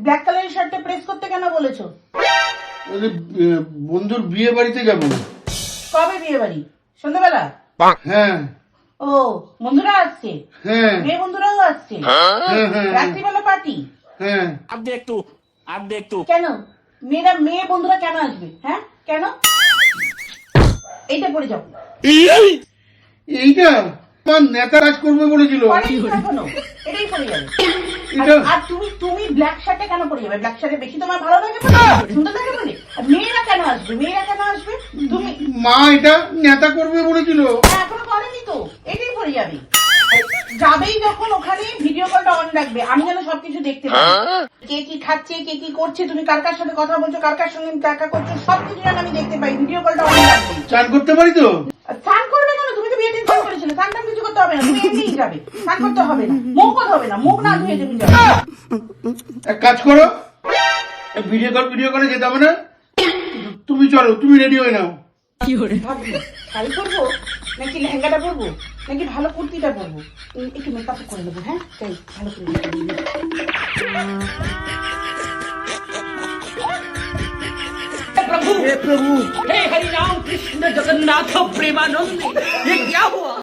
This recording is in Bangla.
ব্ল্যাক কালারের শার্টটা প্রেস করতে কেন বলেছো? বন্ধুর বিয়ে বাড়িতে যাবো। কবে বিয়ে বাড়ি? সন্ধ্যাবেলা? হ্যাঁ। ও, বন্ধুরা আসছে? হ্যাঁ মেয়ে বন্ধুরাও আসছে? হ্যাঁ রাত্রিবেলা পার্টি? হ্যাঁ। अब देख तू কেন? মেয়ে বন্ধুরা কেন আসবে? হ্যাঁ, কেন? এইটা পড়ে যাও। এইটা আমার নেতা রাজ করবে বলেছিল। এখনো এটাই পড়ে যাবে। এটা- আর তুমি ব্ল্যাক শার্টে কেন পড়ে যাবে? ব্ল্যাক শার্টে বেশি তোমার ভালো লাগে বলে, সুন্দর লাগে বলে? আর মেয়েরা কেন আসবে? তুমি মা এটা নেতা করবে বলেছিল। এখনো করেনি তো, এটাই পড়ে যাবে। আর যাবেই যখন ওখানে ভিডিও কলটা অন রাখবে, আমি যেন সবকিছু দেখতে পাই। কে কি খাচ্ছে, কে কি করছে, তুমি কার কার সাথে কথা বলছো, কার কার সঙ্গে দেখা করছো, সবকিছু যেন আমি দেখতে পাই। ভিডিও কলটা অন রাখবে। চান করতে পারি তো? আর স্নান করবে কেন? তুমি তো বিয়েতে স্নান করেছিলে। স্নান টান কিছু করতে হবে না, তুমি এমনিই যাবে। স্নান করতে হবে না, মুখ হবে না, মুখ না ধুয়ে তুমি যাবে। এক কাজ করো, ভিডিও করে যেতে হবে না। তুমি চলো, তুমি রেডি হয়ে নাও। ভাবছি শাড়ি পরবো নাকি লেহেঙ্গাটা পরবো নাকি ভালো কুর্তিটা পরবো। একটু মেকআপ করে নেবো। হ্যাঁ, তাই ভালো করে makeup করে নেবো। हे हरि राम कृष्ण जगन्नाथ प्रेमानंद ये क्या हुआ?